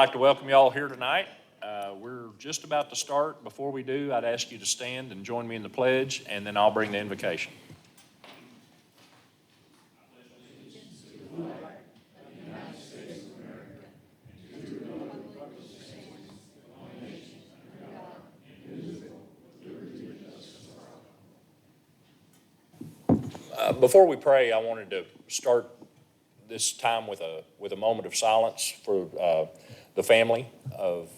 like to welcome you all here tonight. We're just about to start. Before we do, I'd ask you to stand and join me in the pledge, and then I'll bring the invocation. Before we pray, I wanted to start this time with a moment of silence for the family of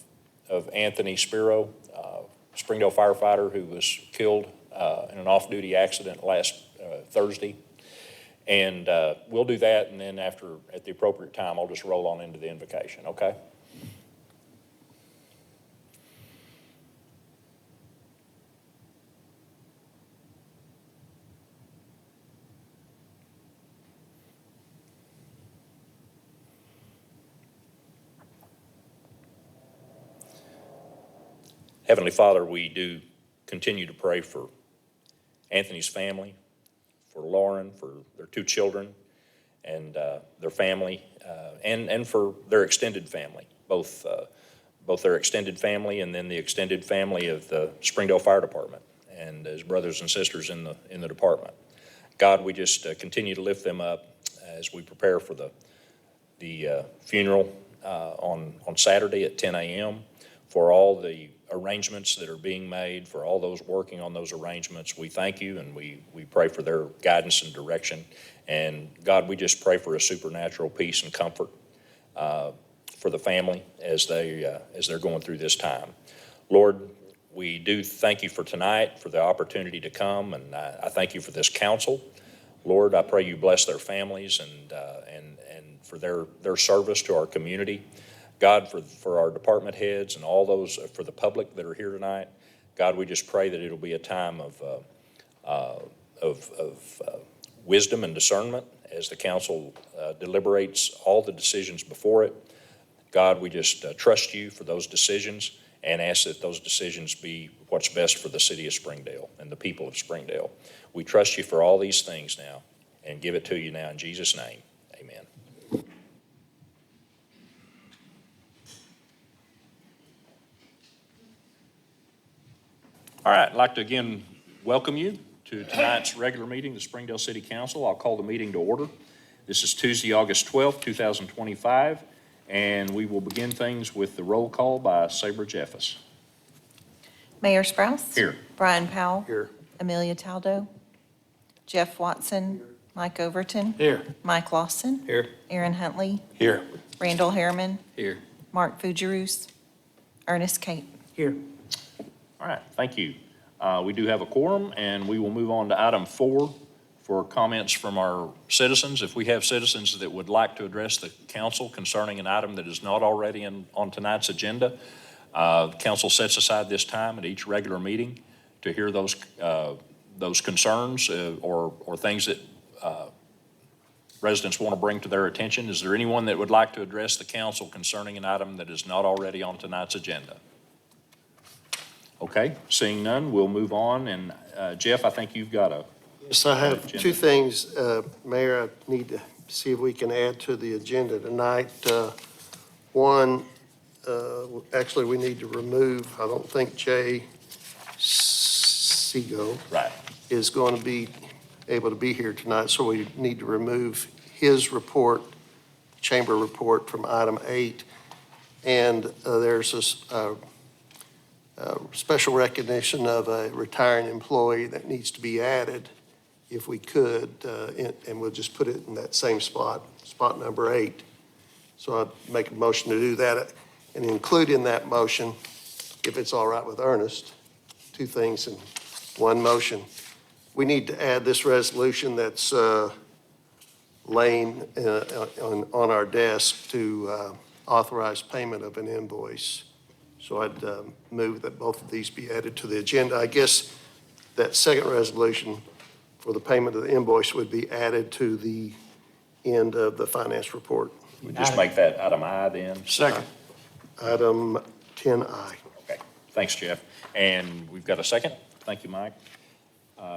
Anthony Spiro, Springdale firefighter who was killed in an off-duty accident last Thursday. And we'll do that, and then at the appropriate time, I'll just roll on into the invocation, okay? Heavenly Father, we do continue to pray for Anthony's family, for Lauren, for their two children, and their family, and for their extended family, both their extended family and then the extended family of the Springdale Fire Department and his brothers and sisters in the department. God, we just continue to lift them up as we prepare for the funeral on Saturday at 10 a.m. For all the arrangements that are being made, for all those working on those arrangements, we thank you and we pray for their guidance and direction. And God, we just pray for a supernatural peace and comfort for the family as they're going through this time. Lord, we do thank you for tonight, for the opportunity to come, and I thank you for this council. Lord, I pray you bless their families and for their service to our community. God, for our department heads and all those, for the public that are here tonight, God, we just pray that it'll be a time of wisdom and discernment as the council deliberates all the decisions before it. God, we just trust you for those decisions and ask that those decisions be what's best for the city of Springdale and the people of Springdale. We trust you for all these things now and give it to you now in Jesus' name. Amen. All right, I'd like to again welcome you to tonight's regular meeting of the Springdale City Council. I'll call the meeting to order. This is Tuesday, August 12th, 2025, and we will begin things with the roll call by Sabre Jeffus. Mayor Sprouse? Here. Brian Powell? Here. Amelia Taldo? Jeff Watson? Here. Mike Overton? Here. Mike Lawson? Here. Aaron Huntley? Here. Randall Harriman? Here. Mark Fugerus? Ernest Kate? Here. All right, thank you. We do have a quorum, and we will move on to item 4 for comments from our citizens. If we have citizens that would like to address the council concerning an item that is not already on tonight's agenda, the council sets aside this time at each regular meeting to hear those concerns or things that residents want to bring to their attention. Is there anyone that would like to address the council concerning an item that is not already on tonight's agenda? Okay, seeing none, we'll move on. And Jeff, I think you've got a... Yes, I have two things, Mayor, I need to see if we can add to the agenda tonight. One, actually, we need to remove, I don't think Jay Seago is going to be able to be here tonight, so we need to remove his report, chamber report, from item 8. And there's this special recognition of a retiring employee that needs to be added, if we could, and we'll just put it in that same spot number 8. So I'd make a motion to do that and include in that motion, if it's all right with Ernest, two things in one motion. We need to add this resolution that's laying on our desk to authorize payment of an invoice. So I'd move that both of these be added to the agenda. I guess that second resolution for the payment of the invoice would be added to the end of the finance report. We just make that item I then? Second. Item 10I. Okay, thanks, Jeff. And we've got a second. Thank you, Mike.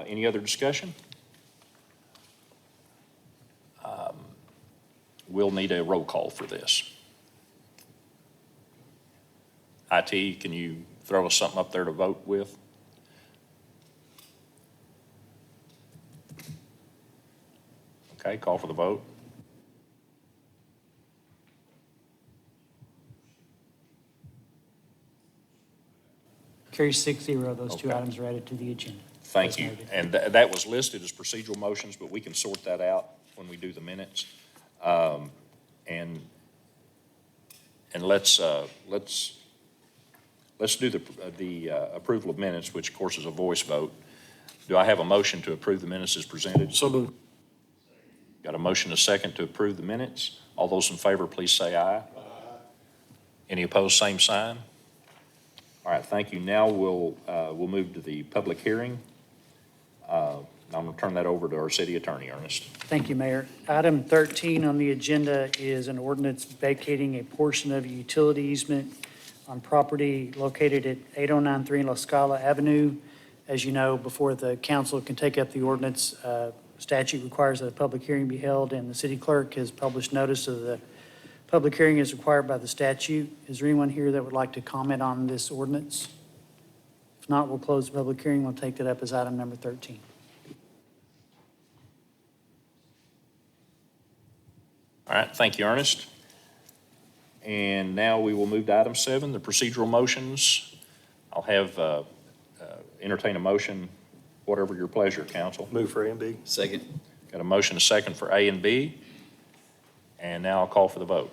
Any other discussion? We'll need a roll call for this. IT, can you throw us something up there to vote with? Okay, call for the vote. Carries 6-0. Those two Okay. items are added to the agenda. Thank As you. noted. And that was listed as procedural motions, but we can sort that out when we do the minutes. And let's do the approval of minutes, which of course is a voice vote. Do I have a motion to approve the minutes as presented? So moved. Got a motion, a second to approve the minutes. All those in favor, please say aye. Any opposed, same sign. All right, thank you. Now we'll move to the public hearing. I'm going to turn that over to our city attorney, Ernest. Thank you, Mayor. Item 13 on the agenda is an ordinance vacating a portion of a utility easement on property located at 8093 La Scala Avenue. As you know, before the council can take up the ordinance, statute requires that a public hearing be held, and the city clerk has published notice of the public hearing is required by the statute. Is there anyone here that would like to comment on this ordinance? If not, we'll close the public hearing. We'll take that up as item number 13. All right, thank you, Ernest. And now we will move to item 7, the procedural motions. I'll have entertain a motion, whatever your pleasure, council. Move for A and B. Second. Got a motion, a second for A and B. And now I'll call for the vote.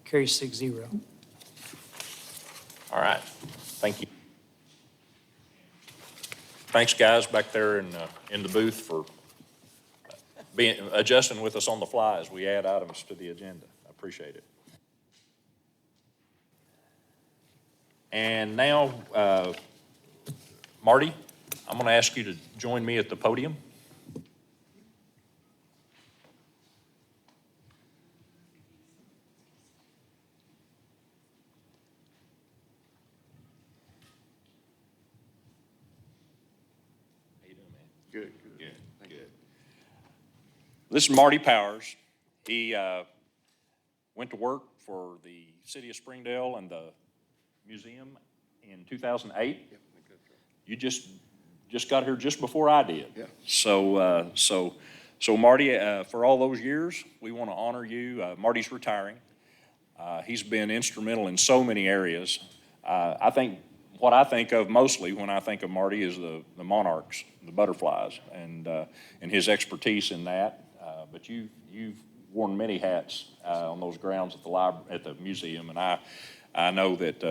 Carries 6-0. All right, thank you. Thanks, guys, back there in the booth for adjusting with us on the fly as we add items to the agenda. I appreciate it. And now, Marty, I'm going to ask you to join me at the podium. How you doing, man? Good. Good. This is Marty Powers. He went to work for the city of Springdale and the museum in 2008. You just got here just before I did. Yeah. So Marty, for all those years, we want to honor you. Marty's retiring. He's been instrumental in so many areas. I think what I think of mostly when I think of Marty is the monarchs, the butterflies, and his expertise in that. But you've worn many hats on those grounds at the museum, and I know that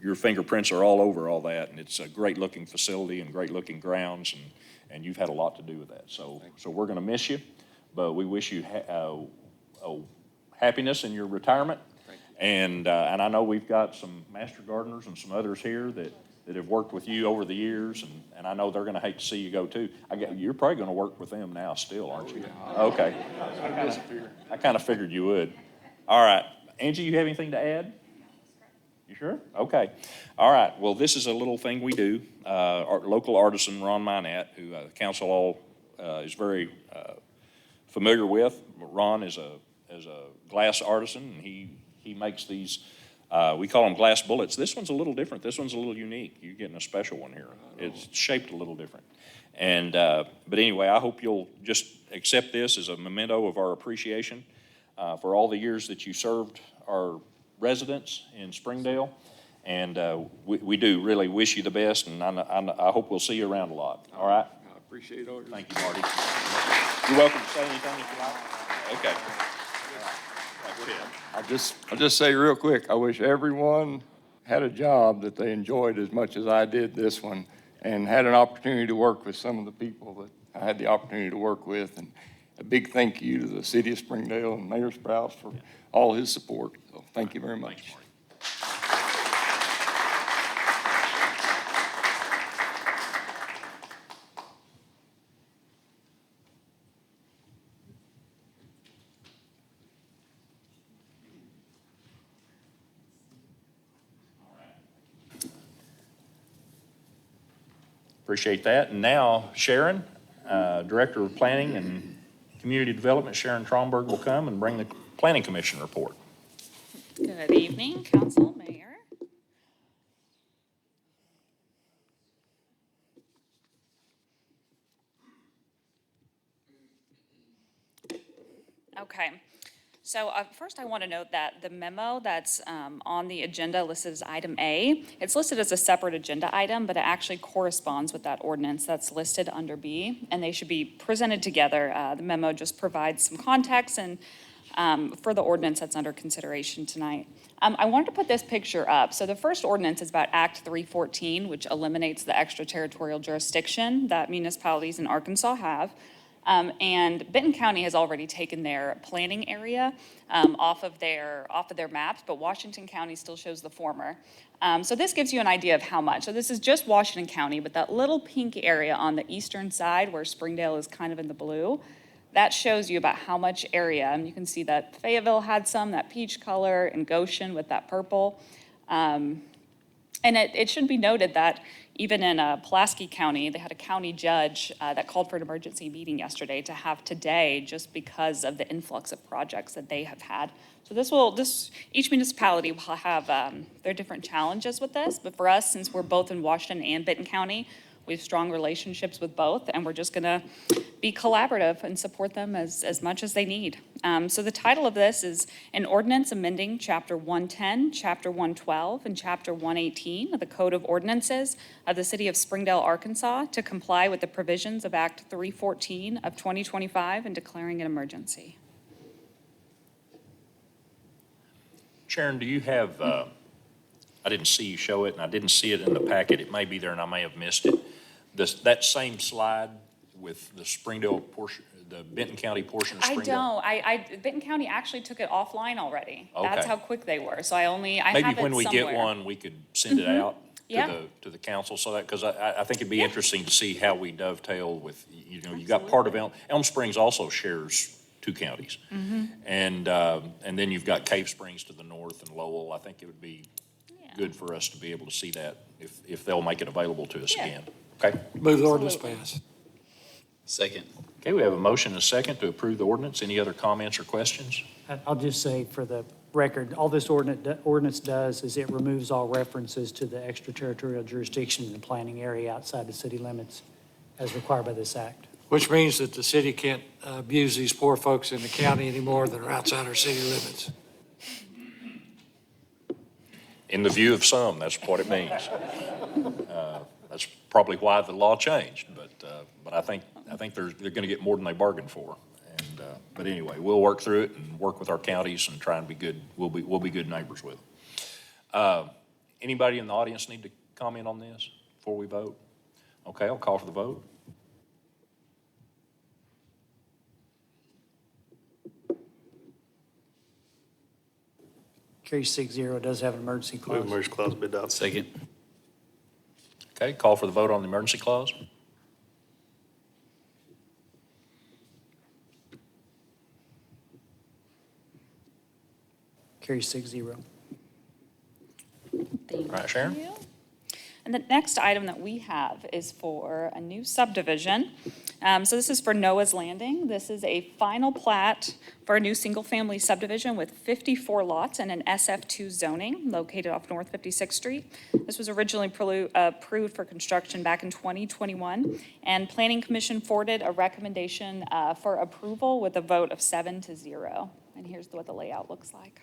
your fingerprints are all over all that, and it's a great-looking facility and great-looking grounds, and you've had a lot to do with that. So we're going to miss you, but we wish you happiness in your retirement. And I know we've got some master gardeners and some others here that have worked with you over the years, and I know they're going to hate to see you go too. You're probably going to work with them now still, aren't you? Okay. I kind of figured you would. All right. Angie, you have anything to add? You sure? Okay. All right. Well, this is a little thing we do. Our local artisan, Ron Minat, who the council all is very familiar with. Ron is a glass artisan, and he makes these, we call them glass bullets. This one's a little different. This one's a little unique. You're getting a special one here. It's shaped a little different. And, but anyway, I hope you'll just accept this as a memento of our appreciation for all the years that you served our residents in Springdale. And we do really wish you the best, and I hope we'll see you around a lot. All right? I appreciate all your. Thank you, Marty. You're welcome to say anything if you like. Okay. I'll just say real quick, I wish everyone had a job that they enjoyed as much as I did this one, and had an opportunity to work with some of the people that I had the opportunity to work with. And a big thank you to the city of Springdale and Mayor Sprouse for all his support. So thank you very much. Thanks, Marty. Appreciate that. And now, Sharon, Director of Planning and Community Development, Sharon Tromberg, will come and bring the Planning Commission report. Good evening, council, mayor. Okay, so first I want to note that the memo that's on the agenda listed as item A, it's listed as a separate agenda item, but it actually corresponds with that ordinance that's listed under B, and they should be presented together. The memo just provides some context and for the ordinance that's under consideration tonight. I wanted to put this picture up. So the first ordinance is about Act 314, which eliminates the extraterritorial jurisdiction that municipalities in Arkansas have. And Benton County has already taken their planning area off of their maps, but Washington County still shows the former. So this gives you an idea of how much. So this is just Washington County, but that little pink area on the eastern side where Springdale is kind of in the blue, that shows you about how much area. And you can see that Fayetteville had some, that peach color, and Goshen with that purple. And it should be noted that even in Pulaski County, they had a county judge that called for an emergency meeting yesterday to have today just because of the influx of projects that they have had. So each municipality will have their different challenges with this, but for us, since we're both in Washington and Benton County, we have strong relationships with both, and we're just gonna be collaborative and support them as much as they need. So the title of this is an ordinance amending Chapter 110, Chapter 112, and Chapter 118 of the Code of Ordinances of the City of Springdale, Arkansas to comply with the provisions of Act 314 of 2025 and declaring an emergency. Sharon, do you have, I didn't see you show it, and I didn't see it in the packet. It may be there, and I may have missed it. That same slide with the Springdale portion, the Benton County portion of I Springdale? don't. Benton County actually took it offline already. That's Okay. how quick they were. So I have it somewhere. Maybe when we get one, we could send it out Yeah. to the council, so that, because I think it'd be interesting to see how we dovetail with, you got part of Elm Springs also shares two counties. And then you've got Cave Springs to the north and Lowell. I think it would be good for us to be able to see that if they'll make it available to us Yeah. again. Okay? Move the ordinance Absolutely. pass. Second. Okay, we have a motion and a second to approve the ordinance. Any other comments or questions? I'll just say for the record, all this ordinance does is it removes all references to the extraterritorial jurisdiction in the planning area outside the city limits as required by this act. Which means that the city can't abuse these poor folks in the county anymore that are outside our city limits. In the view of some, that's what it means. That's probably why the law changed, but I think they're going to get more than they bargained for. And but anyway, we'll work through it and work with our counties and try and be good. We'll be good neighbors with them. Anybody in the audience need to comment on this before we vote? Okay, I'll call for the vote. Carries 6-0, does have an emergency clause. Move emergency clause be adopted. Second. Okay, call for the vote on the emergency clause. Carries 6-0. Thank Right, Sharon? you. And the next item that we have is for a new subdivision. So this is for Noah's Landing. This is a final plat for a new single-family subdivision with 54 lots and an SF2 zoning located off North 56th Street. This was originally approved for construction back in 2021, and Planning Commission forwarded a recommendation for approval with a vote of 7-0. And here's what the layout looks like.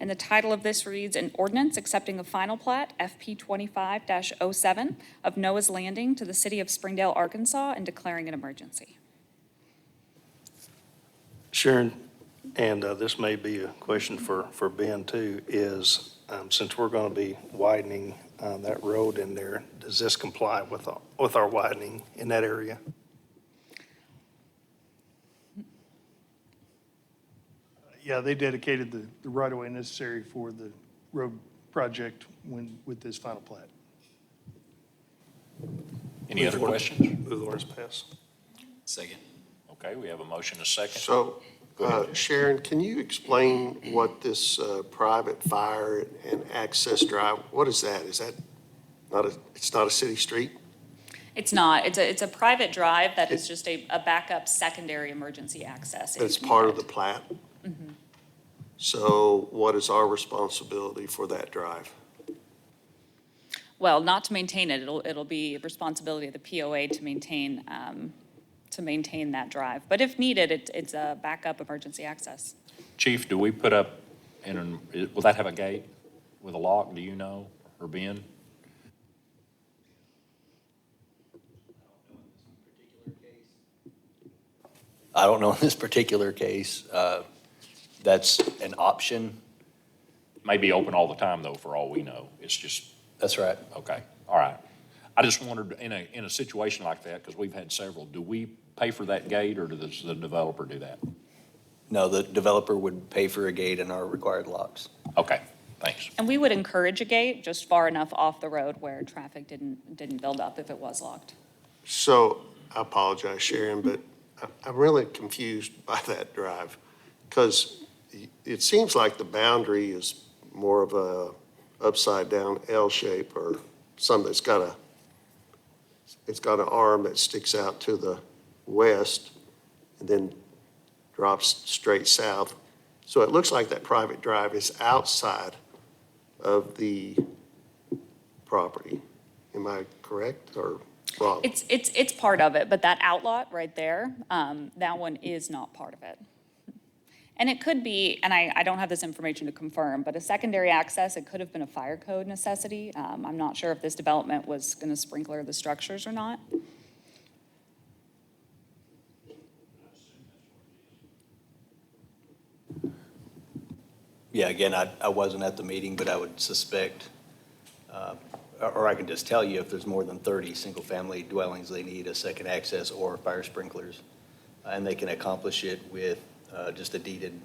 And the title of this reads, an ordinance accepting a final plat, FP 25-07, of Noah's Landing to the city of Springdale, Arkansas, and declaring an emergency. Sharon, and this may be a question for Ben too, is since we're going to be widening that road in there, does this comply with our widening in that area? Yeah, they dedicated the right-of-way necessary for the road project with this final plat. Any other questions? Move the ordinance pass. Second. Okay, we have a motion and a second. So, Sharon, can you explain what this private fire and access drive, what is that? Is that it's not a city street? It's not. It's a private drive that is just a backup secondary emergency access. But it's if part of needed. the plat? So what is our responsibility for that drive? Well, not to maintain it. It'll be responsibility of the POA to maintain that drive. But if needed, it's a backup emergency access. Chief, do we put up, will that have a gate with a lock, do you know, or Ben? I don't know in this particular case. That's an option. May be open all the time, though, for all we know. It's just, That's right. okay, all right. I just wondered, in a situation like that, because we've had several, do we pay for that gate, or does the developer do that? No, the developer would pay for a gate and our required locks. Okay, thanks. And we would encourage a gate just far enough off the road where traffic didn't build up if it was locked. So I apologize, Sharon, but I'm really confused by that drive because it seems like the boundary is more of a upside down L shape or something that's got an arm that sticks out to the west and then drops straight south. So it looks like that private drive is outside of the property. Am I correct or wrong? It's part of it, but that outlot right there, that one is not part of it. And it could be, and I don't have this information to confirm, but a secondary access, it could have been a fire code necessity. I'm not sure if this development was going to sprinkler the structures or not. Yeah, again, I wasn't at the meeting, but I would suspect, or I can just tell you if there's more than 30 single-family dwellings, they need a second access or fire sprinklers. And they can accomplish it with just a deeded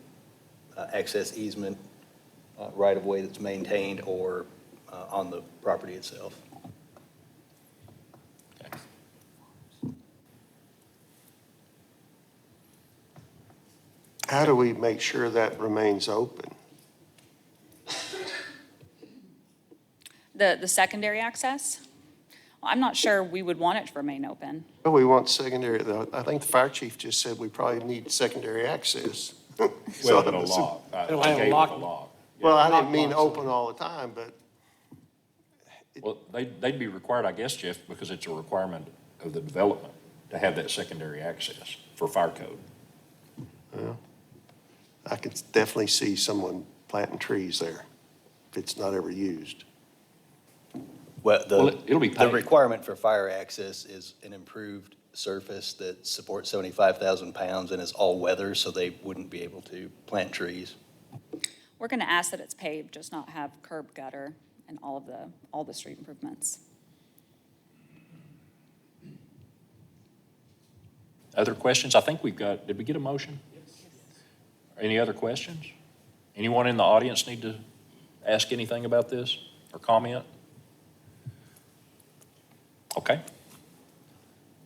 access easement right-of-way that's maintained or on the property itself. How do we make sure that remains open? The secondary access, well, I'm not sure we would want it to remain open. Well, we want secondary, though. I think the fire chief just said we probably need secondary access. Well, So- no lock. It'll have a lock. lock. Well, I lock didn't mean box on open all the time, but Well, they'd be required, I guess, Jeff, because it's a requirement of the development to have that secondary access for fire code. I could definitely see someone planting trees there if it's not ever used. Well, Well, it'll be the paved. requirement for fire access is an improved surface that supports 75,000 pounds and is all-weather, so they wouldn't be able to plant trees. We're going to ask that it's paved, just not have curb gutter and all the street improvements. Other questions? I think did we get a motion? Any other questions? Anyone in the audience need to ask anything about this or comment? Okay.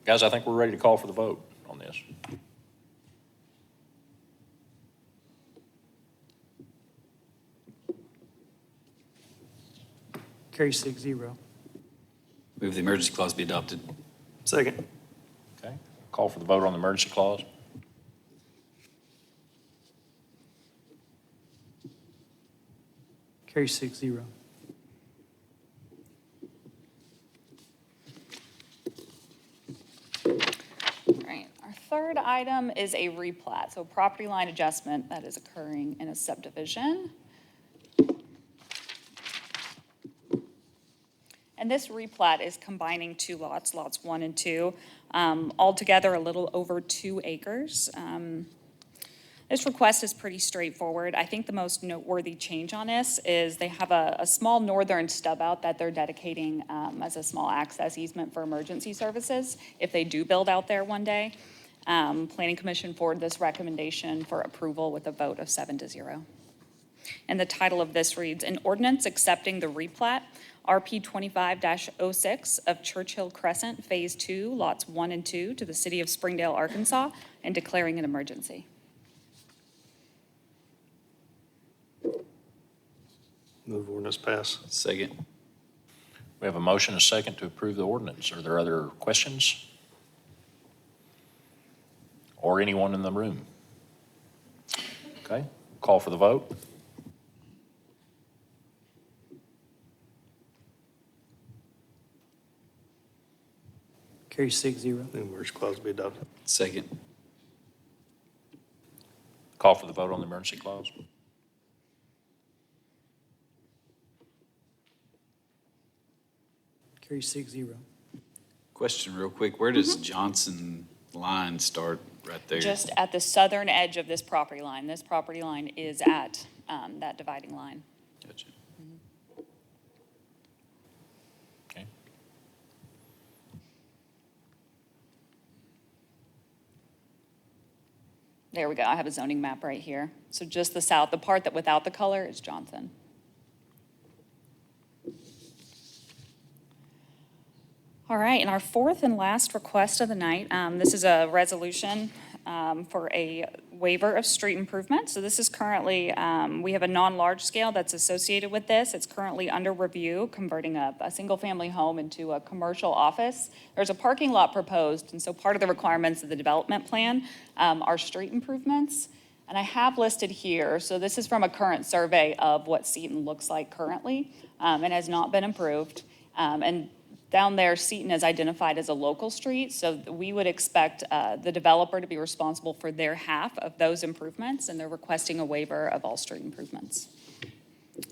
Guys, I think we're ready to call for the vote on this. Carry 6-0. Move the emergency clause be adopted. Second. Okay, call for the vote on the emergency clause. Carry 6-0. All right, our third item is a replat, so property line adjustment that is occurring in a subdivision. And this replat is combining two lots, lots 1 and 2, altogether a little over 2 acres. This request is pretty straightforward. I think the most noteworthy change on this is they have a small northern stub out that they're dedicating as a small access easement for emergency services if they do build out there one day. Planning Commission forwarded this recommendation for approval with a vote of 7-0. And the title of this reads, "An ordinance accepting the replat, RP 25-06 of Churchill Crescent, Phase 2, Lots 1 and 2, to the City of Springdale, Arkansas, and declaring an emergency." Move ordinance pass. Second. We have a motion, and a second to approve the ordinance. Are there other questions? Or anyone in the room? Okay, call for the vote. Carrie 6-0. The emergency clause be adopted. Second. Call for the vote on the emergency clause. Carrie 6-0. Question real quick, where does Johnson line start right there? Just at the southern edge of this property line. This property line is at that dividing line. Gotcha. Okay. There we go. I have a zoning map right here. So just the south, the part that without the color is Johnson. All right, and our fourth and last request of the night, this is a resolution for a waiver of street improvement. So this is currently, we have a non-large scale that's associated with this. It's currently under review, converting a single-family home into a commercial office. There's a parking lot proposed, and so part of the requirements of the development plan are street improvements. And I have listed here, so this is from a current survey of what Seton looks like currently, and has not been improved. And down there, Seton is identified as a local street, so we would expect the developer to be responsible for their half of those improvements, and they're requesting a waiver of all street improvements.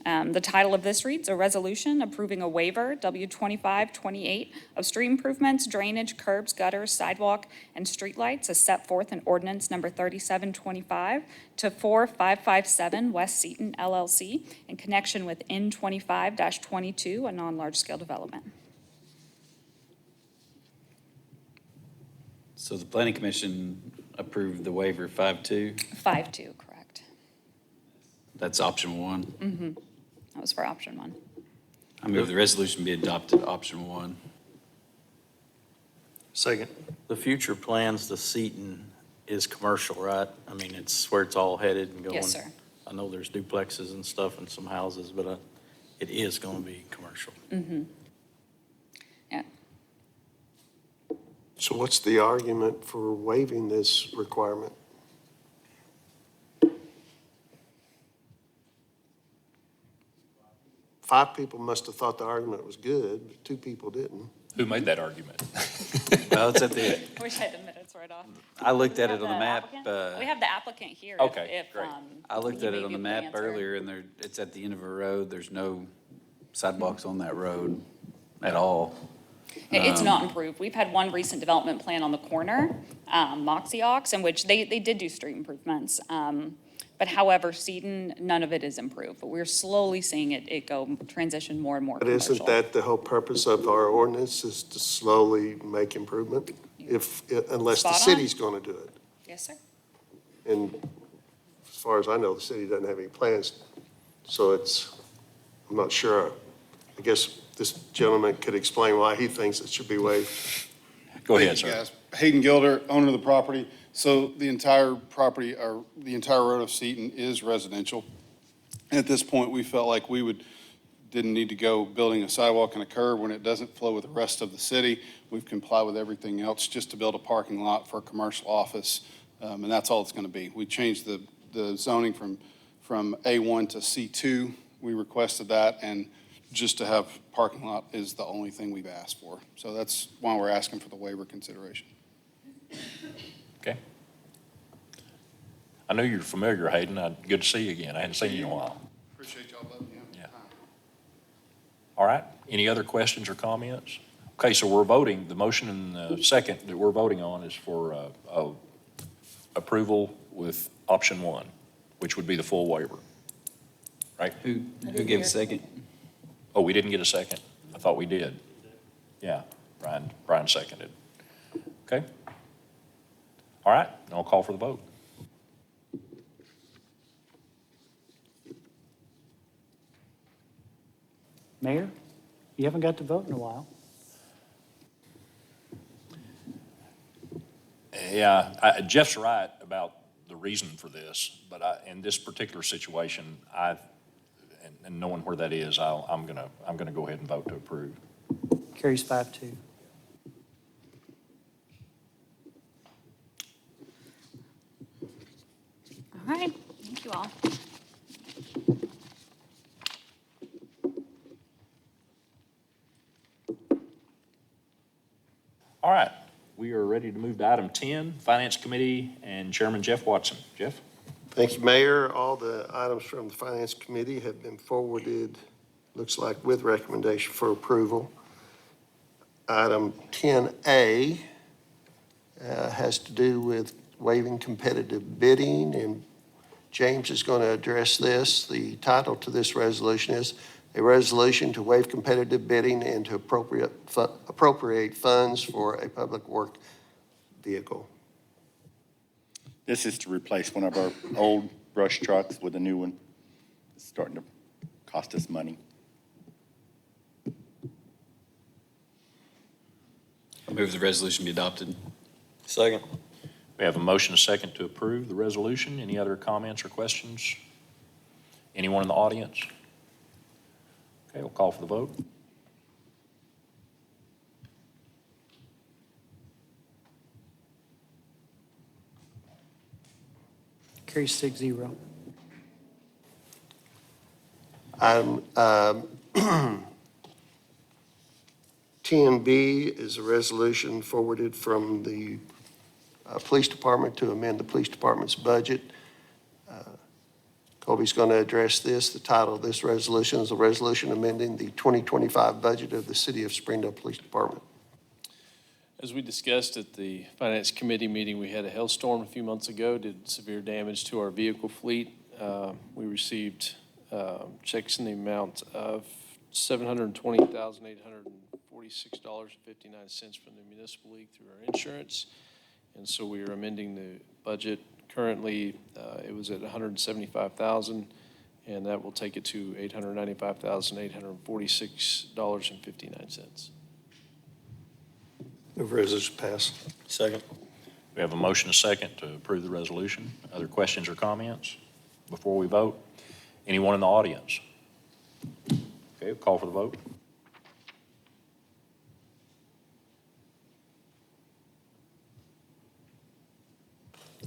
The title of this reads, "A Resolution Approving a Waiver, W-2528, of Street Improvements, Drainage, Curbs, Gutters, Sidewalk, and Streetlights as set forth in Ordinance Number 3725 to 4557 West Seton LLC in connection with N25-22, a non-large-scale development." So the planning commission approved the waiver 5-2? 5-2, correct. That's option one? That was for option one. I move the resolution be adopted, option one. Second. The future plans to Seton is commercial, right? I mean, it's where it's all headed and going. Yes, sir. I know there's duplexes and stuff and some houses, but it is going to be commercial. Yeah. So what's the argument for waiving this requirement? Five people must have thought the argument was good, but two people didn't. Who made that argument? Well, it's at the, I wish I had the minutes right off. I looked at We it on have the map. applicant? We have the applicant here. Okay, if, great. I looked he at may it on be the able to map answer. earlier, and it's at the end of a road. There's no sidewalks on that road at all. It's not improved. We've had one recent development plan on the corner, Moxie Ox, in which they did do street improvements. But however, Seton, none of it is improved. But we're slowly seeing it go transition more and more But commercial. isn't that the whole purpose of our ordinance, is to slowly make improvement? Unless the Spot on. city's going to do it. Yes, sir. And as far as I know, the city doesn't have any plans, so I'm not sure. I guess this gentleman could explain why he thinks it should be waived. Go ahead, Thank you, sir. guys. Hayden Gilder, owner of the property. So the entire property, or the entire road of Seton is residential. At this point, we felt like didn't need to go building a sidewalk and a curb when it doesn't flow with the rest of the city. We've complied with everything else just to build a parking lot for a commercial office, and that's all it's going to be. We changed the zoning from A1 to C2. We requested that, and just to have parking lot is the only thing we've asked for. So that's why we're asking for the waiver consideration. Okay. I know you're familiar, Hayden. Good to see you again. I hadn't seen you in a while. Appreciate y'all letting me have Yeah. time. All right. Any other questions or comments? Okay, so we're voting, the motion and the second that we're voting on is for approval with option one, which would be the full waiver. Right? Who gave a second? Oh, we didn't get a second? I thought we did. Yeah, Brian seconded. Okay. All right, and I'll call for the vote. Mayor, you haven't got to vote in a while. Yeah, Jeff's right about the reason for this, but in this particular situation, and knowing where that is, I'm gonna go ahead and vote to approve. Carries 5-2. All right, thank you all. All right, we are ready to move to item 10, Finance Committee and Chairman Jeff Watson. Jeff? Thank you, Mayor. All the items from the Finance Committee have been forwarded, looks like with recommendation for approval. Item 10A has to do with waiving competitive bidding, and James is going to address this. The title to this resolution is a resolution to waive competitive bidding and to appropriate funds for a public work vehicle. This is to replace one of our old brush trucks with a new one. It's starting to cost us money. I move the resolution be adopted. Second. We have a motion, a second, to approve the resolution. Any other comments or questions? Anyone in the audience? Okay, we'll call for the vote. Carries 6-0. Item 10B is a resolution forwarded from the Police Department to amend the Police Department's budget. Colby's going to address this. The title of this resolution is a resolution amending the 2025 budget of the City of Springdale Police Department. As we discussed at the Finance Committee meeting, we had a hailstorm a few months ago, did severe damage to our vehicle fleet. We received checks in the amount of $720,846.59 from the Municipal League through our insurance. And so we are amending the budget. Currently, it was at $175,000, and that will take it to $895,846.59. Move resolution pass. Second. We have a motion, a second, to approve the resolution. Other questions or comments before we vote? Anyone in the audience? Okay, we'll call for the vote.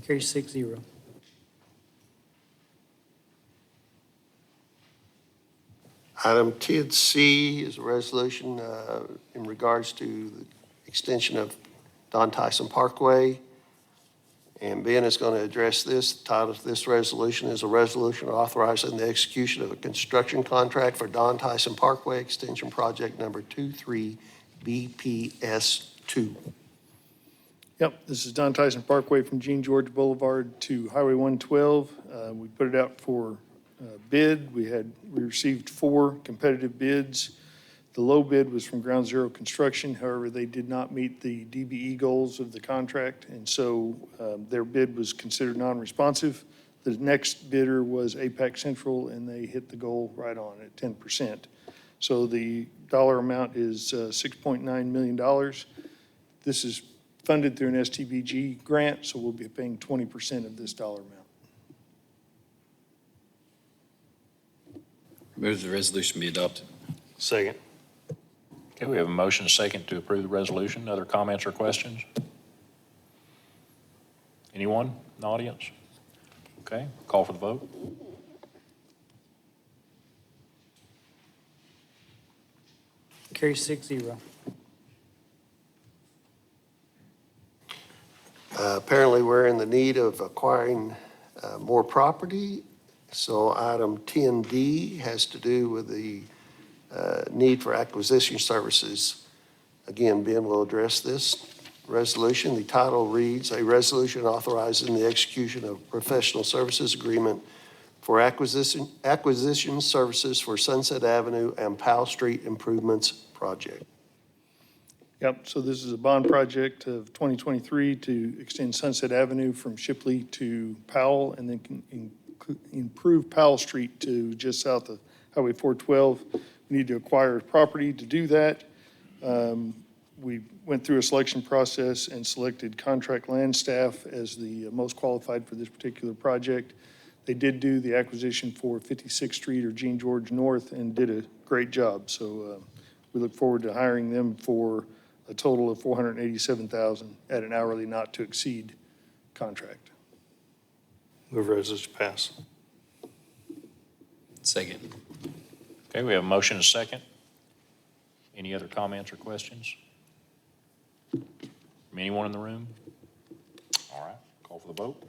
Carries 6-0. Item 10C is a resolution in regards to the extension of Don Tyson Parkway. And Ben is going to address this. The title of this resolution is a resolution authorizing the execution of a construction contract for Don Tyson Parkway Extension Project Number 23 BPS2. Yep, this is Don Tyson Parkway from Jean George Boulevard to Highway 112. We put it out for bid. We received 4 competitive bids. The low bid was from Ground Zero Construction. However, they did not meet the DBE goals of the contract, and so their bid was considered non-responsive. The next bidder was APAC Central, and they hit the goal right on at 10%. So the dollar amount is $6.9 million. This is funded through an STBG grant, so we'll be paying 20% of this dollar amount. Move the resolution be adopted. Second. Okay, we have a motion, a second, to approve the resolution. Other comments or questions? Anyone in the audience? Okay, call for the vote. Carries 6-0. Apparently, we're in the need of acquiring more property. So item 10D has to do with the need for acquisition services. Again, Ben will address this resolution. The title reads, a resolution authorizing the execution of a professional services agreement for acquisition services for Sunset Avenue and Powell Street Improvements Project. Yep, so this is a bond project of 2023 to extend Sunset Avenue from Shipley to Powell, and then improve Powell Street to just south of Highway 412. We need to acquire property to do that. We went through a selection process and selected Contract Land Staff as the most qualified for this particular project. They did do the acquisition for 56th Street or Jean George North and did a great job. So We look forward to hiring them for a total of $487,000 at an hourly not to exceed contract. Move resolution pass. Second. Okay, we have a motion and a second. Any other comments or questions? From anyone in the room? All right, call for the vote.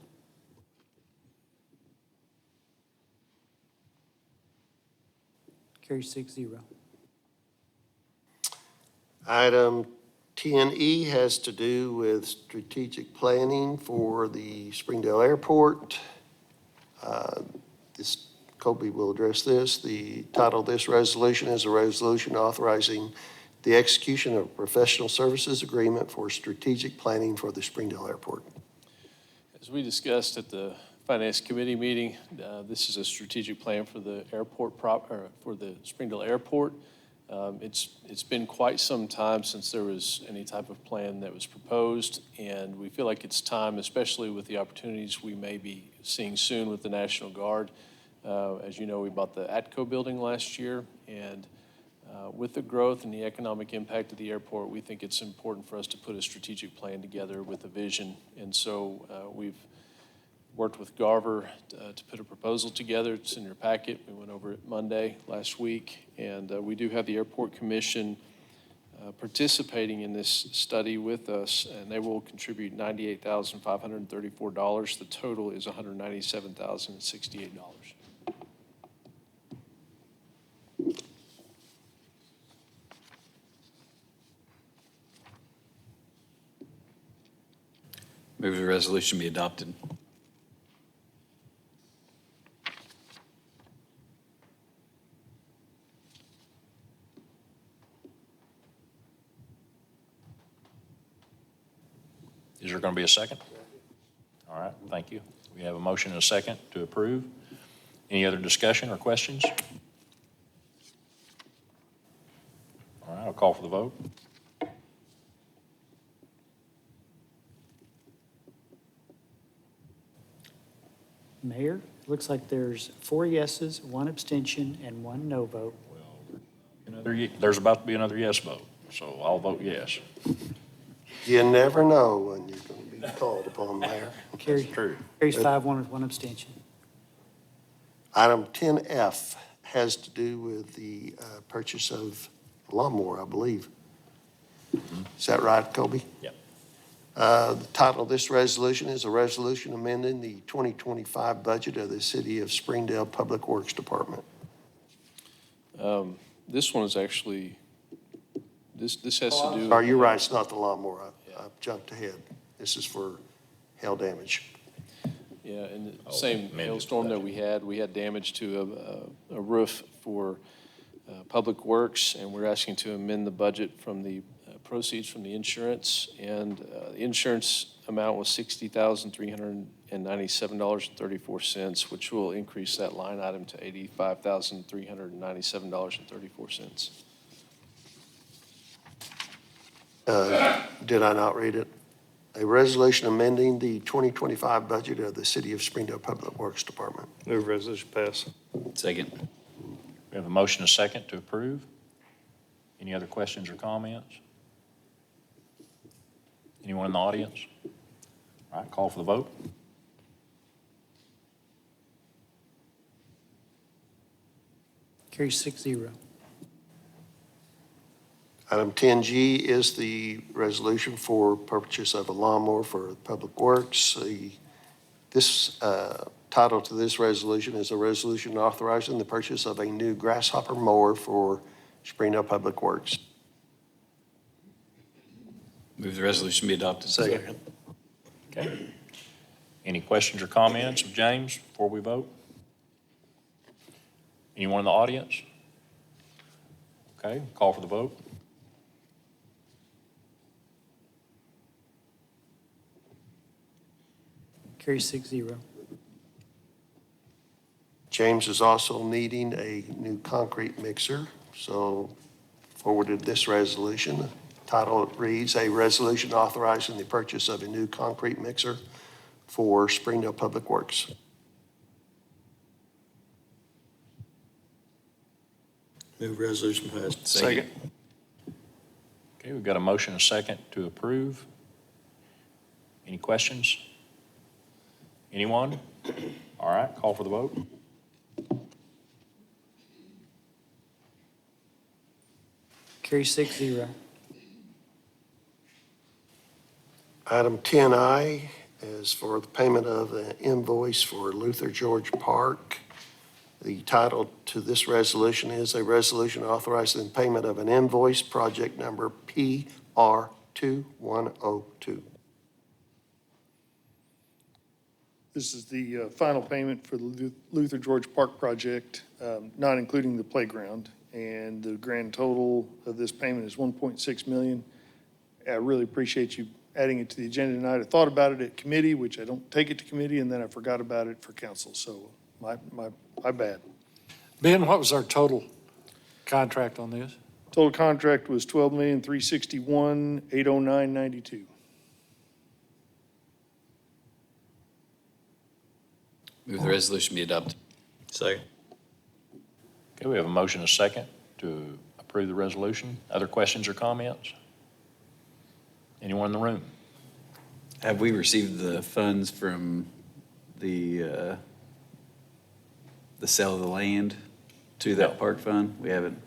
Carries 6-0. Item 10E has to do with strategic planning for the Springdale Airport. This, Colby will address this. The title of this resolution is a resolution authorizing the execution of a professional services agreement for strategic planning for the Springdale Airport. As we discussed at the Finance Committee meeting, this is a strategic plan for the for the Springdale Airport. It's been quite some time since there was any type of plan that was proposed, and we feel like it's time, especially with the opportunities we may be seeing soon with the National Guard. As you know, we bought the ATCO building last year, and with the growth and the economic impact of the airport, we think it's important for us to put a strategic plan together with a vision. And so we've worked with Garver to put a proposal together. It's in your packet. We went over it Monday last week. And we do have the Airport Commission participating in this study with us, and they will contribute $98,534. The total is $197,068. Move the resolution be adopted. Is there going to be a second? All right, thank you. We have a motion and a second to approve. Any other discussion or questions? All right, I'll call for the vote. Mayor, it looks like there's 4 yeses, 1 abstention, and 1 no vote. There's about to be another yes vote, so I'll vote yes. You never know when you're going to be called upon, Mayor. Carries True. 5-1 with 1 abstention. Item 10F has to do with the purchase of a lawnmower, I believe. Is that right, Colby? Yep. The title of this resolution is a resolution amending the 2025 budget of the City of Springdale Public Works Department. This one is actually, this has to do. Sorry, you're right, it's not the lawnmower. I jumped ahead. This is for hail damage. Yeah, and the same hailstorm that we had damage to a roof for Public Works, and we're asking to amend the budget from the proceeds from the insurance, and the insurance amount was $60,397.34, which will increase that line item to $85,397.34. Did I not read it? A resolution amending the 2025 budget of the City of Springdale Public Works Department. Move resolution pass. Second. We have a motion and a second to approve. Any other questions or comments? Anyone in the audience? All right, call for the vote. Carries 6-0. Item 10G is the resolution for purchase of a lawnmower for Public Works. This title to this resolution is a resolution authorizing the purchase of a new grasshopper mower for Springdale Public Works. Move the resolution be adopted. Second. Okay. Any questions or comments of James before we vote? Anyone in the audience? Okay, call for the vote. Carries 6-0. James is also needing a new concrete mixer, so forwarded this resolution. The title reads, a resolution authorizing the purchase of a new concrete mixer for Springdale Public Works. Move resolution passed. Second. Okay, we've got a motion and a second to approve. Any questions? Anyone? All right, call for the vote. Carries 6-0. Item 10I is for the payment of an invoice for Luther George Park. The title to this resolution is a resolution authorizing payment of an invoice, project number PR2102. This is the final payment for the Luther George Park project, not including the playground. And the grand total of this payment is 1.6 million. I really appreciate you adding it to the agenda tonight. I thought about it at committee, which I don't take it to committee, and then I forgot about it for council. So my bad. Ben, what was our total contract on this? Total contract was $12,361,809.92. Move the resolution be adopted. Second. Okay, we have a motion and a second to approve the resolution. Other questions or comments? Anyone in the room? Have we received the funds from the sale of the land to that No. park fund? We haven't,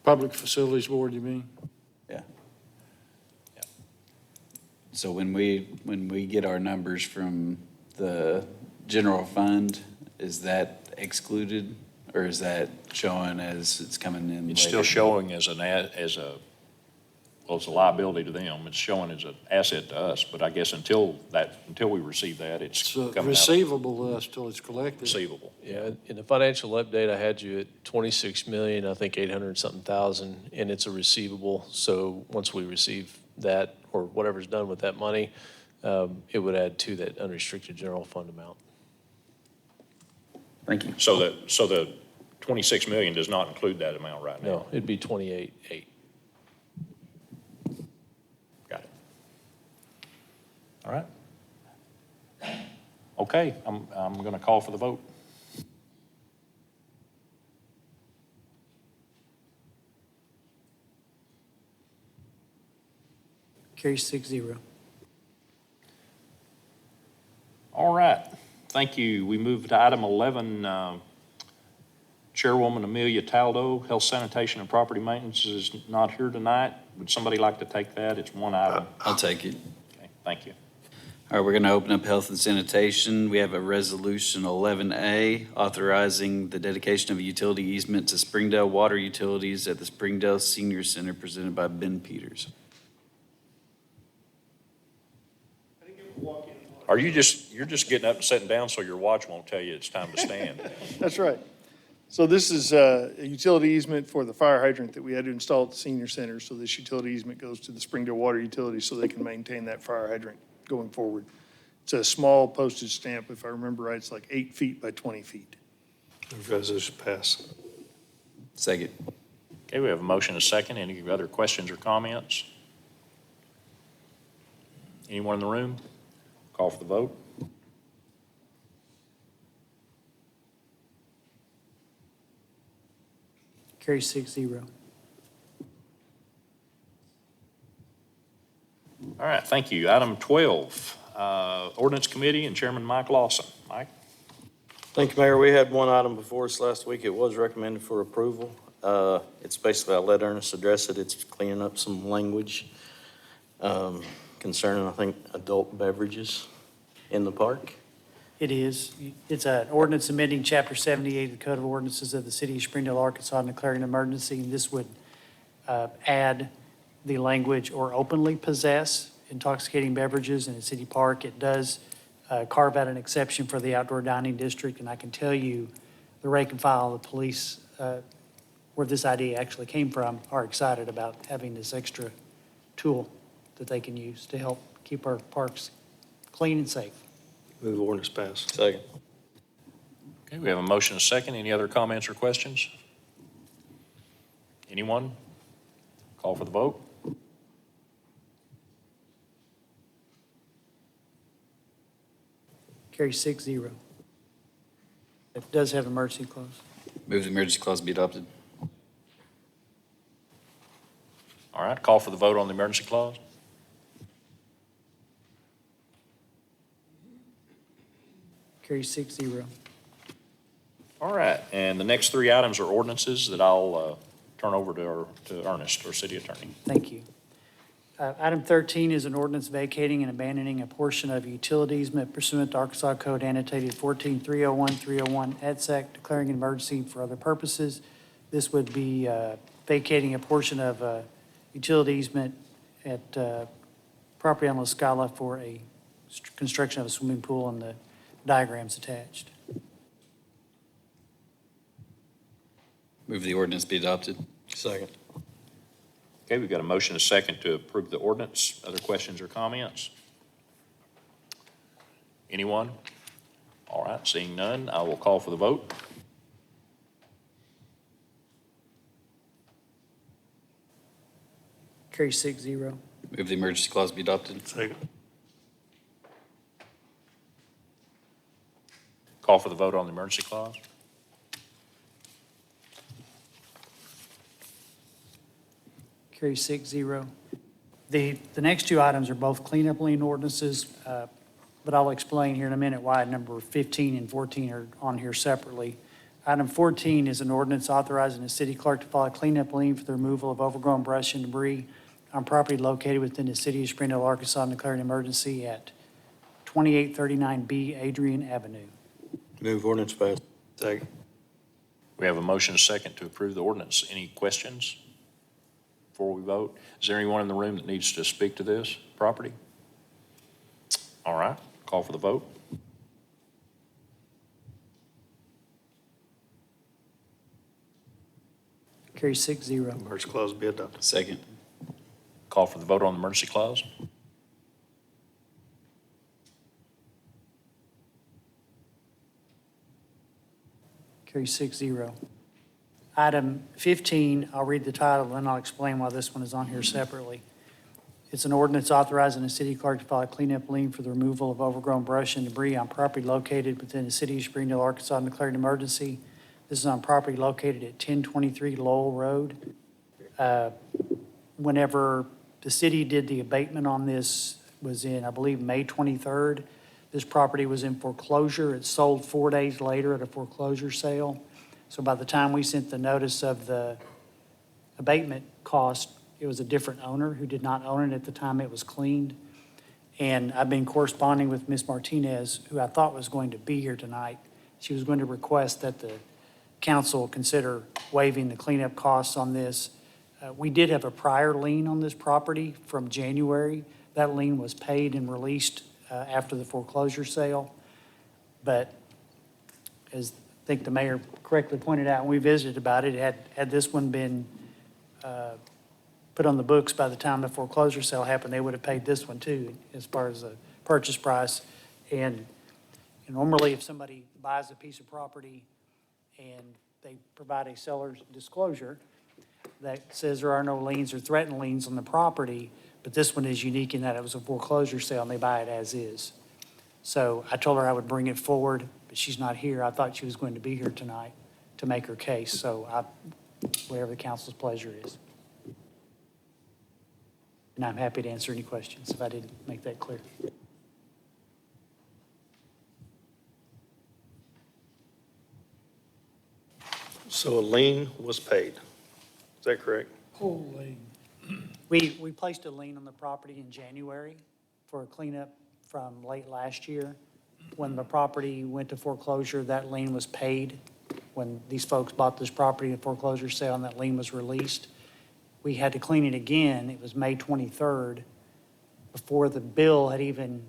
Public Facilities Board, you mean? yeah. So when we get our numbers from the general fund, is that excluded? Or is that showing as it's coming in It's still later? showing as well, it's a liability to them. It's showing as an asset to us, but I guess until we receive that, it's It's coming out receivable to us till it's collected. receivable. Yeah, in the financial update, I had you at 26 million, I think 800 something thousand, and it's a receivable. So once we receive that, or whatever's done with that money, it would add to that unrestricted general fund amount. Thank you. So the 26 million does not include that amount right now. No, it'd be 28.8. Got it. All right. Okay, I'm going to call for the vote. Carries 6-0. All right, thank you. We move to item 11. Chairwoman Amelia Taldo, Health Sanitation and Property Maintenance is not here tonight. Would somebody like to take that? It's one item. I'll take it. Okay, thank you. All right, we're going to open up health and sanitation. We have a resolution 11A authorizing the dedication of a utility easement to Springdale Water Utilities at the Springdale Senior Center presented by Ben Peters. Are you're just getting up and sitting down so your watch won't tell you it's time to stand? That's right. So this is a utility easement for the fire hydrant that we had to install at the senior center. So this utility easement goes to the Springdale Water Utilities so they can maintain that fire hydrant going forward. It's a small postage stamp, if I remember right, it's like 8 feet by 20 feet. Move resolution pass. Second. Okay, we have a motion and a second. Any other questions or comments? Anyone in the room? Call for the vote. Carries 6-0. All right, thank you. Item 12, Ordinance Committee and Chairman Mike Lawson. Mike? Thank you, Mayor. We had one item before us last week. It was recommended for approval. It's basically, I let Ernest address it. It's cleaning up some language concerning, I think, adult beverages in the park. It is. It's an ordinance amending Chapter 78 of the Code of Ordinances of the City of Springdale, Arkansas, and declaring an emergency. And this would add the language "or openly possess intoxicating beverages in a city park." It does carve out an exception for the outdoor dining district. And I can tell you, the rank and file of the police, where this idea actually came from, are excited about having this extra tool that they can use to help keep our parks clean and safe. Move ordinance pass. Second. Okay, we have a motion and a second. Any other comments or questions? Anyone? Call for the vote. Carries 6-0. It does have emergency clause. Move the emergency clause be adopted. All right, call for the vote on the emergency clause. Carries 6-0. All right, and the next three items are ordinances that I'll turn over to Ernest, our city attorney. Thank you. Item 13 is an ordinance vacating and abandoning a portion of utility easement pursuant to Arkansas Code annotated 14-301-301 EDSEC, declaring an emergency for other purposes. This would be vacating a portion of utility easement at property on La Scala for a construction of a swimming pool, and the diagrams attached. Move the ordinance be adopted. Second. Okay, we've got a motion and a second to approve the ordinance. Other questions or comments? Anyone? All right, seeing none, I will call for the vote. Carries 6-0. Move the emergency clause be adopted. Second. Call for the vote on the emergency clause. Carries 6-0. The next two items are both cleanup lien ordinances, but I'll explain here in a minute why number 15 and 14 are on here separately. Item 14 is an ordinance authorizing the city clerk to file a cleanup lien for the removal of overgrown brush and debris on property located within the city of Springdale, Arkansas, and declaring an emergency at 2839B Adrian Avenue. Move ordinance passed. Second. We have a motion and a second to approve the ordinance. Any questions before we vote? Is there anyone in the room that needs to speak to this property? All right, call for the vote. Carries 6-0. Emergency clause be adopted. Second. Call for the vote on the emergency clause. Carries 6-0. Item 15, I'll read the title, and then I'll explain why this one is on here separately. It's an ordinance authorizing the city clerk to file a cleanup lien for the removal of overgrown brush and debris on property located within the city of Springdale, Arkansas, and declaring an emergency. This is on property located at 1023 Lowell Road. Whenever the city did the abatement on this was in, I believe, May 23rd. This property was in foreclosure. It sold 4 days later at a foreclosure sale. So by the time we sent the notice of the abatement cost, it was a different owner who did not own it at the time it was cleaned. And I've been corresponding with Ms. Martinez, who I thought was going to be here tonight. She was going to request that the council consider waiving the cleanup costs on this. We did have a prior lien on this property from January. That lien was paid and released after the foreclosure sale. But as I think the mayor correctly pointed out, when we visited about it, had this one been put on the books by the time the foreclosure sale happened, they would have paid this one too, as far as the purchase price. And normally, if somebody buys a piece of property and they provide a seller's disclosure that says there are no liens or threatened liens on the property, but this one is unique in that it was a foreclosure sale and they buy it as is. So I told her I would bring it forward, but she's not here. I thought she was going to be here tonight to make her case, so whatever the council's pleasure is. And I'm happy to answer any questions if I didn't make that clear. So a lien was paid. Is that correct? Holy. We placed a lien on the property in January for a cleanup from late last year. When the property went to foreclosure, that lien was paid. When these folks bought this property at foreclosure sale and that lien was released, we had to clean it again. It was May 23rd, before the bill had even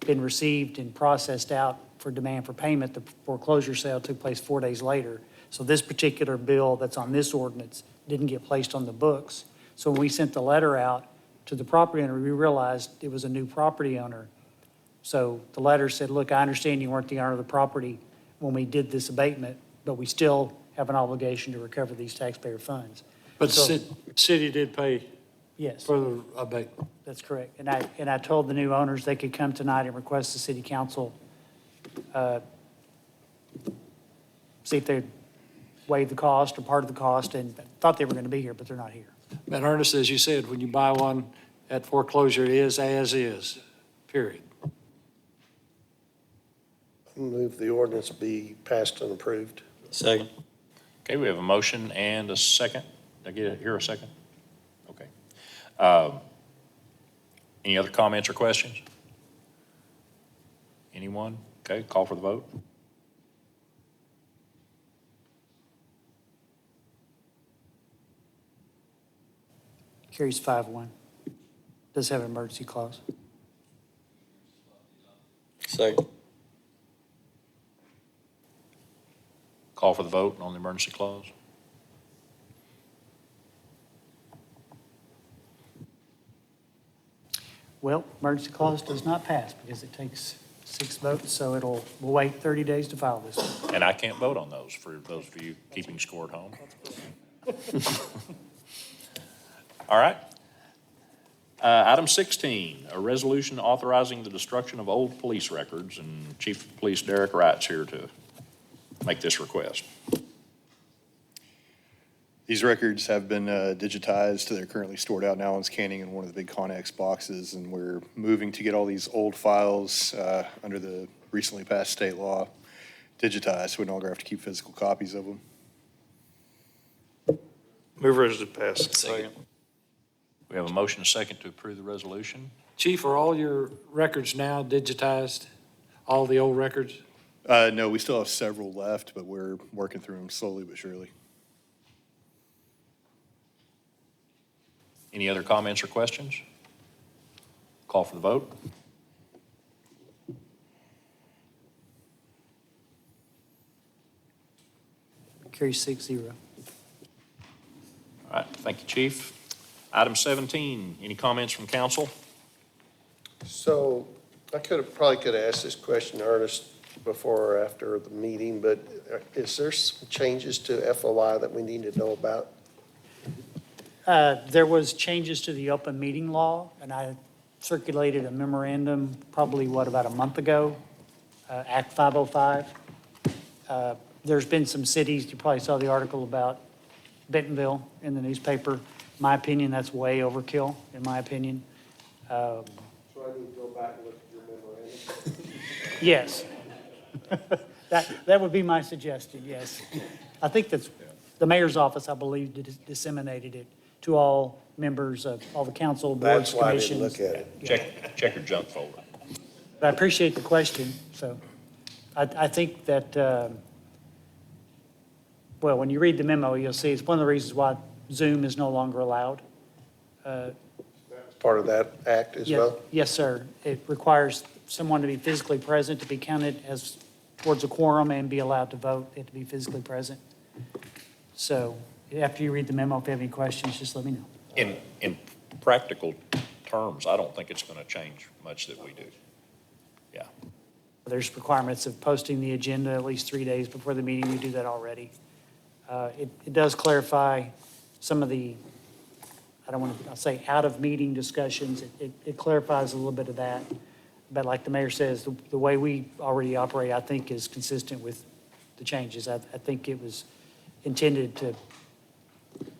been received and processed out for demand for payment. The foreclosure sale took place 4 days later. So this particular bill that's on this ordinance didn't get placed on the books. So when we sent the letter out to the property owner, we realized it was a new property owner. So the letter said, look, I understand you weren't the owner of the property when we did this abatement, but we still have an obligation to recover these taxpayer funds. But So- the city did pay Yes, for the abatement. that's correct. And I told the new owners they could come tonight and request the city council, see if they'd waive the cost or part of the cost, and thought they were going to be here, but they're not here. But Ernest, as you said, when you buy one at foreclosure, it is as is, period. Move the ordinance be passed and approved. Second. Okay, we have a motion and a second. Did I get it here a second? Okay. Any other comments or questions? Anyone? Okay, call for the vote. Carries 5-1. Does have an emergency clause. Second. Call for the vote on the emergency clause. Well, emergency clause does not pass because it takes 6 votes, so we'll wait 30 days to file this one. And I can't vote on those for those of you keeping score at home. All right. Item 16, a resolution authorizing the destruction of old police records, and Chief of Police Derek Wright's here to make this request. These records have been digitized. They're currently stored out in Allen's Canning in one of the big Connex boxes, and we're moving to get all these old files under the recently passed state law digitized, so we no longer have to keep physical copies of them. Move resolution pass. Second. We have a motion and a second to approve the resolution. Chief, are all your records now digitized? All the old records? No, we still have several left, but we're working through them slowly but surely. Any other comments or questions? Call for the vote. Carries 6-0. All right, thank you, Chief. Item 17, any comments from council? So I probably could have asked this question, Ernest, before or after the meeting, but is there some changes to FOI that we need to know about? There was changes to the open meeting law, and I circulated a memorandum probably, about a month ago, Act 505. There's been some cities, you probably saw the article about Bentonville in the newspaper. My opinion, that's way overkill, in my opinion. So I need to go back and look at your memorandum? Yes. That would be my suggestion, yes. I think that's, the mayor's office, I believe, disseminated it to all members of all the council, boards, That's why I commissions. didn't look at it. Check your junk folder. But I appreciate the question, so I think that, well, when you read the memo, you'll see it's one of the reasons why Zoom is no longer allowed. Part of that act as well? Yes, sir. It requires someone to be physically present to be counted as towards a quorum and be allowed to vote. They have to be physically present. So after you read the memo, if you have any questions, just let me know. In practical terms, I don't think it's going to change much that we do. Yeah. There's requirements of posting the agenda at least 3 days before the meeting. We do that already. It does clarify some of the, I don't want to say out-of-meeting discussions. It clarifies a little bit of that. But like the mayor says, the way we already operate, I think, is consistent with the changes. I think it was intended to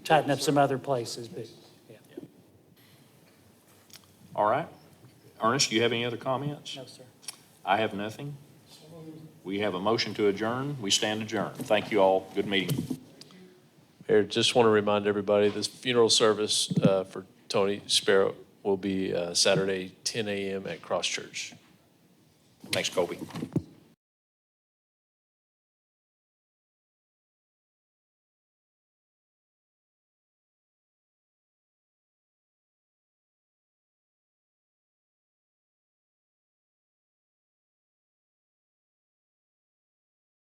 tighten up some other places, but, yeah. All right. Ernest, do you have any other comments? No, sir. I have nothing. We have a motion to adjourn. We stand adjourned. Thank you all. Good meeting. Mayor, just want to remind everybody, this funeral service for Tony Sparrow will be Saturday, 10 a.m. at Cross Church. Thanks, Colby.